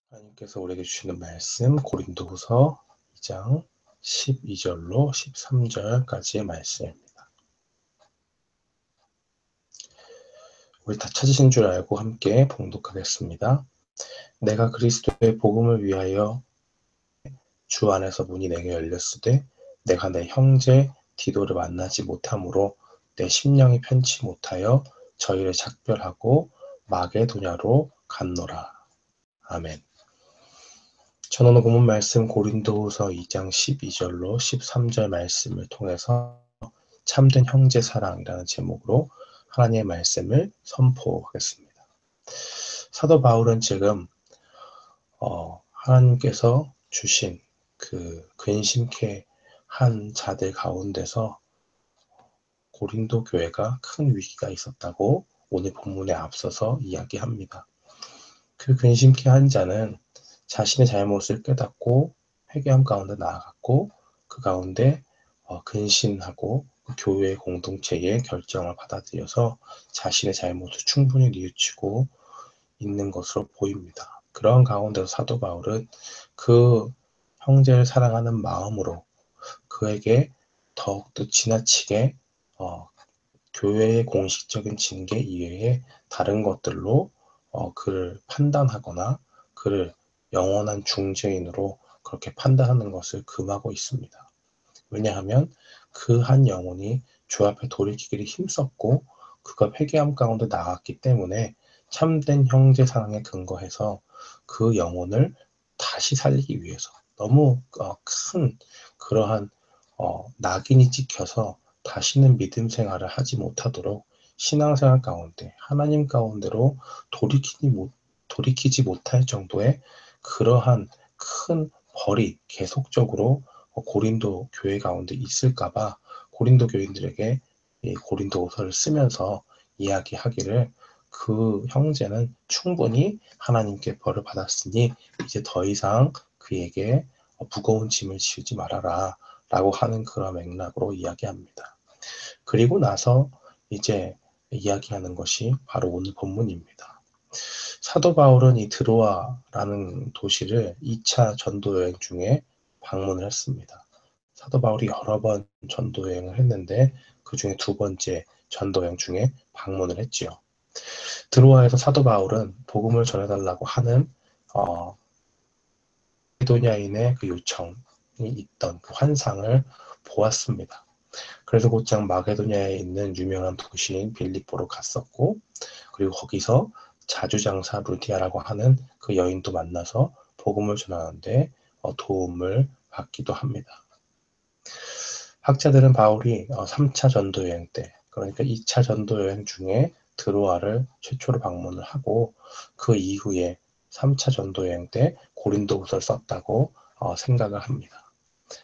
하나님께서 우리에게 주시는 말씀 고린도후서 2장 12절로 13절까지의 말씀입니다. 우리 다 찾으신 줄 알고 함께 봉독하겠습니다. 내가 그리스도의 복음을 위하여 주 안에서 문이 내게 열렸으되 내가 내 형제 디도를 만나지 못하므로 내 심령이 편치 못하여 저희를 작별하고 마게도냐로 갔노라. 아멘. 저는 본문 말씀 고린도후서 2장 12절로 13절 말씀을 통해서 참된 형제 사랑이라는 제목으로 하나님의 말씀을 선포하겠습니다. 사도 바울은 지금 하나님께서 주신 그 근심케 한 자들 가운데서 고린도 교회가 큰 위기가 있었다고 오늘 본문에 앞서서 이야기합니다. 그 근심케 한 자는 자신의 잘못을 깨닫고 회개함 가운데 나아갔고 그 가운데 근신하고 교회 공동체의 결정을 받아들여서 자신의 잘못을 충분히 뉘우치고 있는 것으로 보입니다. 그런 가운데서 사도 바울은 그 형제를 사랑하는 마음으로 그에게 더욱더 지나치게 교회의 공식적인 징계 이외에 다른 것들로 그를 판단하거나 그를 영원한 중죄인으로 그렇게 판단하는 것을 금하고 있습니다. 왜냐하면 그 한 영혼이 주 앞에 돌이키기를 힘썼고 그가 회개함 가운데 나갔기 때문에 참된 형제 사랑에 근거해서 그 영혼을 다시 살리기 위해서 너무 큰 그러한 낙인이 찍혀서 다시는 믿음 생활을 하지 못하도록 신앙생활 가운데 하나님 가운데로 돌이키지 못할 정도의 그러한 큰 벌이 계속적으로 고린도 교회 가운데 있을까봐 고린도 교인들에게 이 고린도후서를 쓰면서 이야기하기를 그 형제는 충분히 하나님께 벌을 받았으니 이제 더 이상 그에게 무거운 짐을 지우지 말아라 라고 하는 그런 맥락으로 이야기합니다. 그리고 나서 이제 이야기하는 것이 바로 오늘 본문입니다. 사도 바울은 이 드로아라는 도시를 2차 전도 여행 중에 방문을 했습니다. 사도 바울이 여러 번 전도 여행을 했는데 그 중에 두 번째 전도 여행 중에 방문을 했지요. 드로아에서 사도 바울은 복음을 전해달라고 하는 마게도냐인의 그 요청이 있던 그 환상을 보았습니다. 그래서 곧장 마게도냐에 있는 유명한 도시인 빌립보로 갔었고 그리고 거기서 자주장사 루디아라고 하는 그 여인도 만나서 복음을 전하는데 도움을 받기도 합니다. 학자들은 바울이 3차 전도 여행 때 그러니까 2차 전도 여행 중에 드로아를 최초로 방문을 하고 그 이후에 3차 전도 여행 때 고린도후서를 썼다고 생각을 합니다.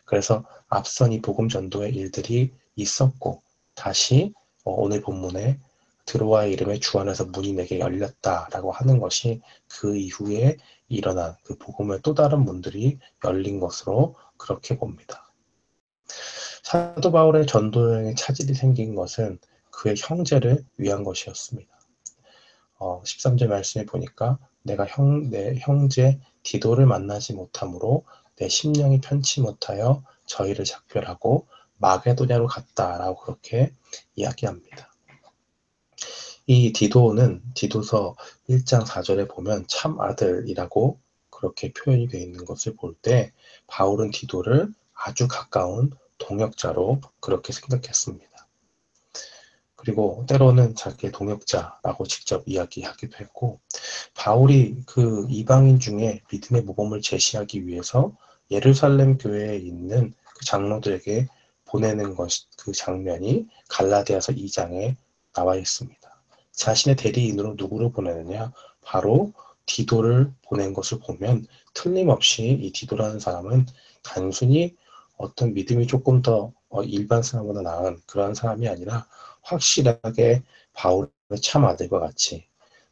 그래서 앞선 이 복음 전도의 일들이 있었고 다시 오늘 본문에 드로아의 이름에 주 안에서 문이 내게 열렸다라고 하는 것이 그 이후에 일어난 그 복음의 또 다른 문들이 열린 것으로 그렇게 봅니다. 사도 바울의 전도 여행에 차질이 생긴 것은 그의 형제를 위한 것이었습니다. 13절 말씀에 보니까 내가 내 형제 디도를 만나지 못하므로 내 심령이 편치 못하여 저희를 작별하고 마게도냐로 갔다라고 그렇게 이야기합니다. 이 디도는 디도서 1장 4절에 보면 참 아들이라고 그렇게 표현이 되어 있는 것을 볼 때 바울은 디도를 아주 가까운 동역자로 그렇게 생각했습니다. 그리고 때로는 자기의 동역자라고 직접 이야기하기도 했고 바울이 그 이방인 중에 믿음의 모범을 제시하기 위해서 예루살렘 교회에 있는 그 장로들에게 보내는 그 장면이 갈라디아서 2장에 나와 있습니다. 자신의 대리인으로 누구를 보내느냐? 바로 디도를 보낸 것을 보면 틀림없이 이 디도라는 사람은 단순히 어떤 믿음이 조금 더 일반 사람보다 나은 그런 사람이 아니라 확실하게 바울의 참 아들과 같이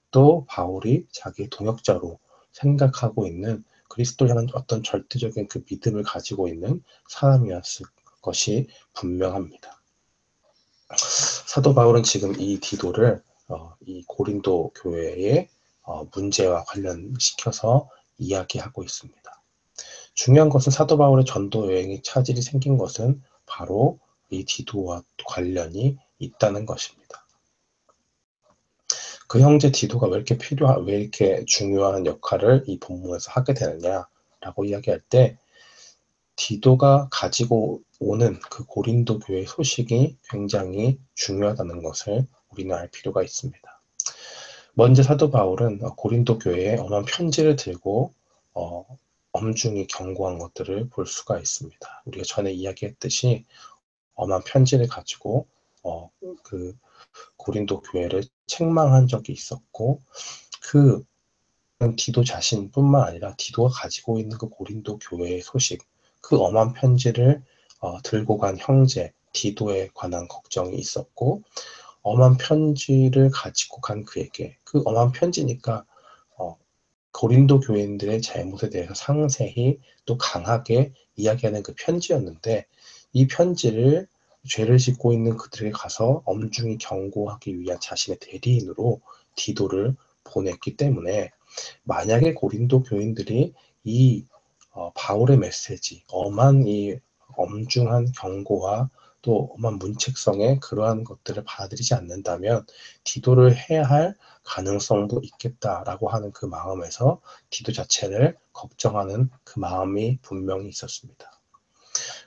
또 바울이 자기 동역자로 생각하고 있는 그리스도라는 어떤 절대적인 그 믿음을 가지고 있는 사람이었을 것이 분명합니다. 사도 바울은 지금 이 디도를 이 고린도 교회의 문제와 관련시켜서 이야기하고 있습니다. 중요한 것은 사도 바울의 전도 여행에 차질이 생긴 것은 바로 이 디도와 관련이 있다는 것입니다. 그 형제 디도가 왜 이렇게 중요한 역할을 이 본문에서 하게 되느냐라고 이야기할 때, 디도가 가지고 오는 그 고린도 교회 소식이 굉장히 중요하다는 것을 우리는 알 필요가 있습니다. 먼저 사도 바울은 고린도 교회에 엄한 편지를 들고 엄중히 경고한 것들을 볼 수가 있습니다. 우리가 전에 이야기했듯이 엄한 편지를 가지고 그 고린도 교회를 책망한 적이 있었고, 그 디도 자신뿐만 아니라 디도가 가지고 있는 그 고린도 교회의 소식, 그 엄한 편지를 들고 간 형제 디도에 관한 걱정이 있었고, 엄한 편지를 가지고 간 그에게, 그 엄한 편지니까 고린도 교인들의 잘못에 대해서 상세히 또 강하게 이야기하는 그 편지였는데, 이 편지를 죄를 짓고 있는 그들에게 가서 엄중히 경고하기 위한 자신의 대리인으로 디도를 보냈기 때문에, 만약에 고린도 교인들이 이 바울의 메시지, 엄한 이 엄중한 경고와 또 엄한 문책성의 그러한 것들을 받아들이지 않는다면 디도를 해야 할 가능성도 있겠다라고 하는 그 마음에서 디도 자체를 걱정하는 그 마음이 분명히 있었습니다.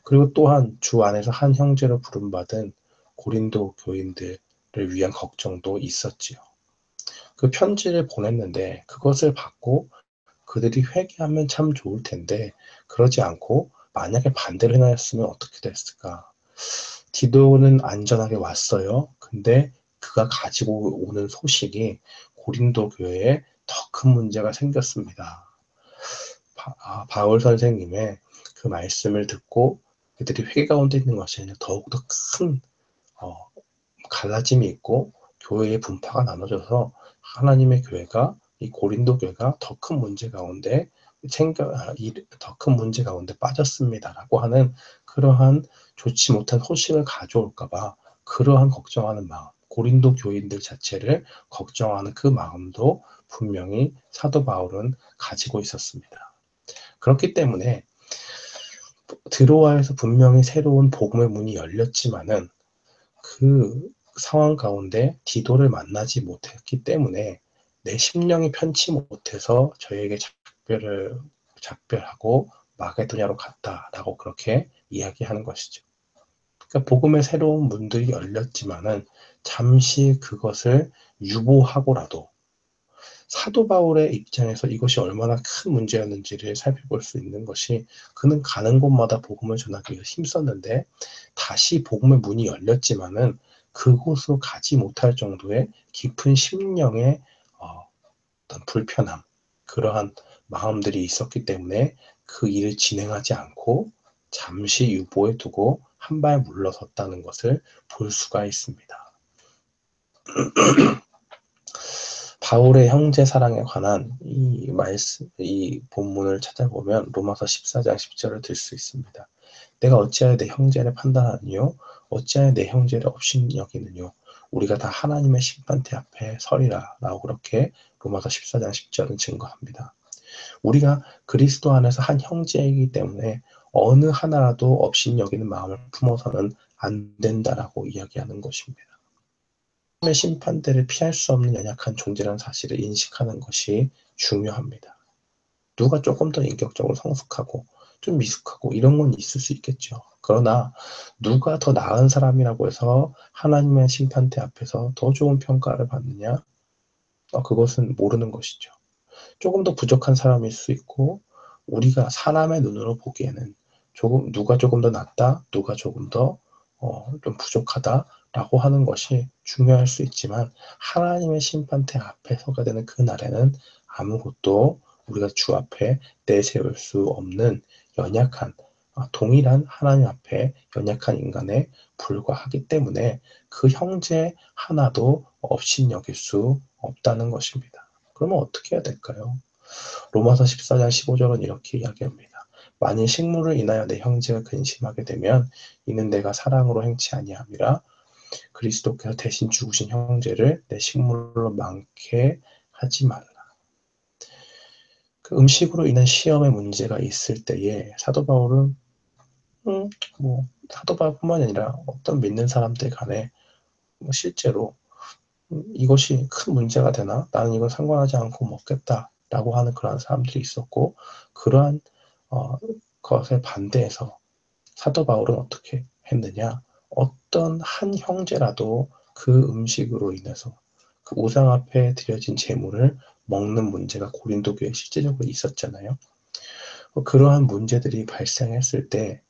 그리고 또한 주 안에서 한 형제로 부름받은 고린도 교인들을 위한 걱정도 있었지요. 그 편지를 보냈는데 그것을 받고 그들이 회개하면 참 좋을 텐데, 그러지 않고 만약에 반대로 행하였으면 어떻게 됐을까? 디도는 안전하게 왔어요. 근데 그가 가지고 오는 소식이 고린도 교회에 더 큰 문제가 생겼습니다. 바울 선생님의 그 말씀을 듣고 그들이 회개 가운데 있는 것이 아니라 더욱더 큰 갈라짐이 있고 교회의 분파가 나눠져서 하나님의 교회가, 이 고린도 교회가 더 큰 문제 가운데 빠졌습니다라고 하는 그러한 좋지 못한 소식을 가져올까봐 그러한 걱정하는 마음, 고린도 교인들 자체를 걱정하는 그 마음도 분명히 사도 바울은 가지고 있었습니다. 그렇기 때문에 드로아에서 분명히 새로운 복음의 문이 열렸지만은 그 상황 가운데 디도를 만나지 못했기 때문에 내 심령이 편치 못해서 저에게 작별하고 마게도냐로 갔다라고 그렇게 이야기하는 것이죠. 그러니까 복음의 새로운 문들이 열렸지만은 잠시 그것을 유보하고라도, 사도 바울의 입장에서 이것이 얼마나 큰 문제였는지를 살펴볼 수 있는 것이, 그는 가는 곳마다 복음을 전하기 위해 힘썼는데 다시 복음의 문이 열렸지만은 그곳으로 가지 못할 정도의 깊은 심령의 어떤 불편함, 그러한 마음들이 있었기 때문에 그 일을 진행하지 않고 잠시 유보해 두고 한 발 물러섰다는 것을 볼 수가 있습니다. 바울의 형제 사랑에 관한 이 본문을 찾아보면 로마서 14장 10절을 들 수 있습니다. 내가 어찌하여 내 형제를 판단하느뇨? 어찌하여 내 형제를 업신여기느뇨? 우리가 다 하나님의 심판대 앞에 서리라 라고 그렇게 로마서 14장 10절은 증거합니다. 우리가 그리스도 안에서 한 형제이기 때문에 어느 하나라도 업신여기는 마음을 품어서는 안 된다라고 이야기하는 것입니다. 하나님의 심판대를 피할 수 없는 연약한 존재라는 사실을 인식하는 것이 중요합니다. 누가 조금 더 인격적으로 성숙하고 좀 미숙하고 이런 건 있을 수 있겠죠. 그러나 누가 더 나은 사람이라고 해서 하나님의 심판대 앞에서 더 좋은 평가를 받느냐? 그것은 모르는 것이죠. 조금 더 부족한 사람일 수 있고, 우리가 사람의 눈으로 보기에는 누가 조금 더 낫다, 누가 조금 더 좀 부족하다라고 하는 것이 중요할 수 있지만, 하나님의 심판대 앞에 서게 되는 그 날에는 아무것도 우리가 주 앞에 내세울 수 없는 연약한, 동일한 하나님 앞에 연약한 인간에 불과하기 때문에 그 형제 하나도 업신여길 수 없다는 것입니다. 그러면 어떻게 해야 될까요? 로마서 14장 15절은 이렇게 이야기합니다. 만일 식물을 인하여 내 형제가 근심하게 되면 이는 내가 사랑으로 행치 아니함이라. 그리스도께서 대신 죽으신 형제를 내 식물로 많게 하지 말라. 그 음식으로 인한 시험에 문제가 있을 때에 사도 바울은 사도 바울뿐만 아니라 어떤 믿는 사람들 간에 실제로 이것이 큰 문제가 되나? 나는 이건 상관하지 않고 먹겠다라고 하는 그러한 사람들이 있었고, 그러한 것에 반대해서 사도 바울은 어떻게 했느냐? 어떤 한 형제라도 그 음식으로 인해서 그 우상 앞에 드려진 제물을 먹는 문제가 고린도 교회에 실제적으로 있었잖아요. 그러한 문제들이 발생했을 때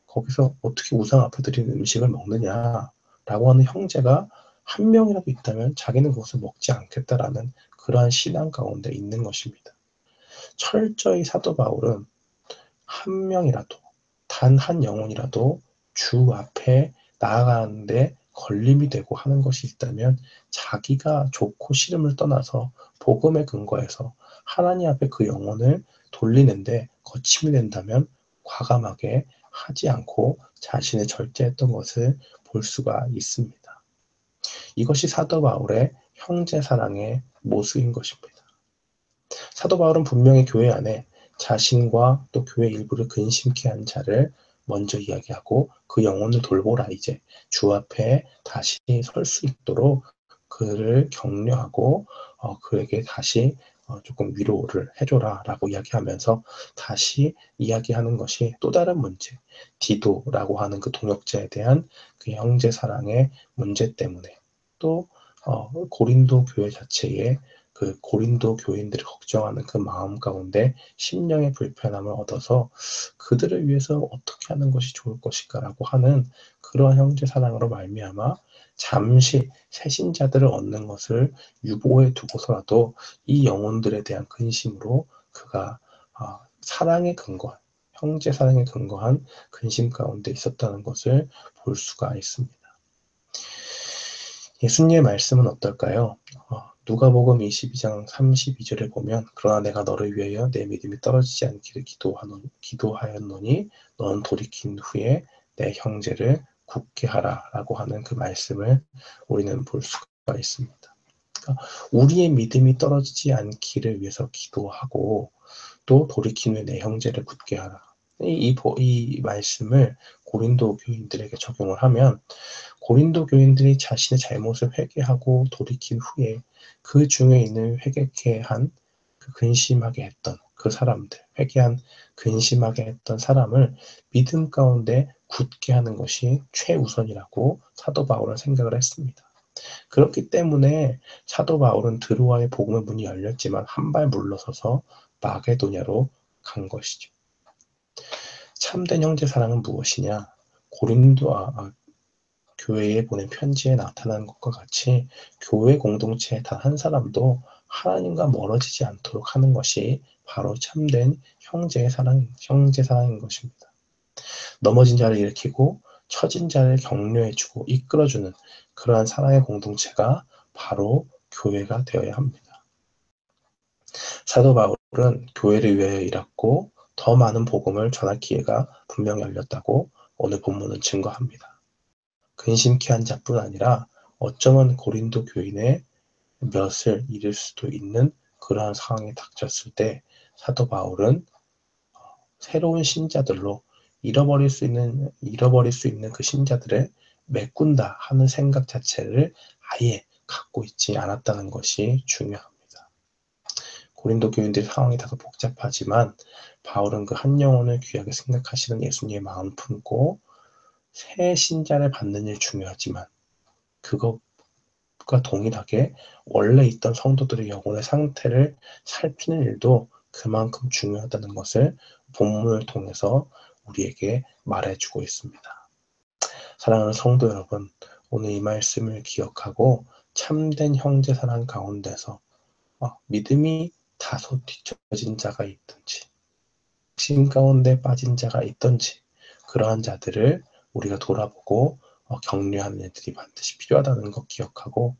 거기서 어떻게 우상 앞에 드리는 음식을 먹느냐라고 하는 형제가 한 명이라도 있다면 자기는 그것을 먹지 않겠다라는 그러한 신앙 가운데 있는 것입니다. 철저히 사도 바울은 한 명이라도, 단 한 영혼이라도 주 앞에 나아가는데 걸림이 되고 하는 것이 있다면 자기가 좋고 싫음을 떠나서 복음에 근거해서 하나님 앞에 그 영혼을 돌리는데 거침이 된다면 과감하게 하지 않고 자신을 절제했던 것을 볼 수가 있습니다. 이것이 사도 바울의 형제 사랑의 모습인 것입니다. 사도 바울은 분명히 교회 안에 자신과 또 교회 일부를 근심케 한 자를 먼저 이야기하고 그 영혼을 돌보라, 이제 주 앞에 다시 설 수 있도록 그를 격려하고 그에게 다시 조금 위로를 해줘라 라고 이야기하면서 다시 이야기하는 것이 또 다른 문제, 디도라고 하는 그 동역자에 대한 그 형제 사랑의 문제 때문에, 또 고린도 교회 자체에 그 고린도 교인들이 걱정하는 그 마음 가운데 심령의 불편함을 얻어서 그들을 위해서 어떻게 하는 것이 좋을 것일까라고 하는 그러한 형제 사랑으로 말미암아 잠시 새신자들을 얻는 것을 유보해 두고서라도 이 영혼들에 대한 근심으로 그가 사랑에 근거한, 형제 사랑에 근거한 근심 가운데 있었다는 것을 볼 수가 있습니다. 예수님의 말씀은 어떨까요? 누가복음 22장 32절에 보면 그러나 내가 너를 위하여 내 믿음이 떨어지지 않기를 기도하였노니 너는 돌이킨 후에 내 형제를 굳게 하라 라고 하는 그 말씀을 우리는 볼 수가 있습니다. 그러니까 우리의 믿음이 떨어지지 않기를 위해서 기도하고 또 돌이킨 후에 내 형제를 굳게 하라. 이 말씀을 고린도 교인들에게 적용을 하면 고린도 교인들이 자신의 잘못을 회개하고 돌이킨 후에 그 중에 있는 회개케 한 근심하게 했던 그 사람들, 회개한 근심하게 했던 사람을 믿음 가운데 굳게 하는 것이 최우선이라고 사도 바울은 생각을 했습니다. 그렇기 때문에 사도 바울은 드로아의 복음의 문이 열렸지만 한 발 물러서서 마게도냐로 간 것이죠. 참된 형제 사랑은 무엇이냐? 교회에 보낸 편지에 나타난 것과 같이 교회 공동체의 단 한 사람도 하나님과 멀어지지 않도록 하는 것이 바로 참된 형제 사랑인 것입니다. 넘어진 자를 일으키고 처진 자를 격려해주고 이끌어주는 그러한 사랑의 공동체가 바로 교회가 되어야 합니다. 사도 바울은 교회를 위하여 일했고 더 많은 복음을 전할 기회가 분명 열렸다고 오늘 본문은 증거합니다. 근심케 한 자뿐 아니라 어쩌면 고린도 교인의 몇을 잃을 수도 있는 그러한 상황이 닥쳤을 때 사도 바울은 새로운 신자들로 잃어버릴 수 있는 그 신자들을 메꾼다 하는 생각 자체를 아예 갖고 있지 않았다는 것이 중요합니다. 고린도 교인들의 상황이 다소 복잡하지만 바울은 그 한 영혼을 귀하게 생각하시는 예수님의 마음 품고 새 신자를 받는 일 중요하지만 그것과 동일하게 원래 있던 성도들의 영혼의 상태를 살피는 일도 그만큼 중요하다는 것을 본문을 통해서 우리에게 말해주고 있습니다. 사랑하는 성도 여러분, 오늘 이 말씀을 기억하고 참된 형제 사랑 가운데서 믿음이 다소 뒤처진 자가 있든지 심 가운데 빠진 자가 있든지 그러한 자들을 우리가 돌아보고 격려하는 일들이 반드시 필요하다는 것 기억하고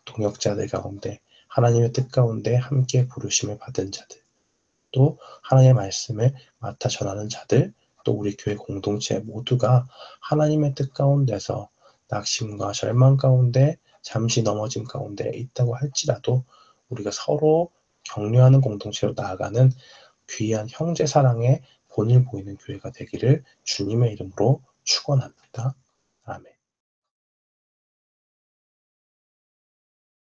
동역자들 가운데 하나님의 뜻 가운데 함께 부르심을 받은 자들, 또 하나님의 말씀을 맡아 전하는 자들, 또 우리 교회 공동체 모두가 하나님의 뜻 가운데서 낙심과 절망 가운데 잠시 넘어짐 가운데 있다고 할지라도 우리가 서로 격려하는 공동체로 나아가는 귀한 형제 사랑의 본을 보이는 교회가 되기를 주님의 이름으로 축원합니다. 아멘.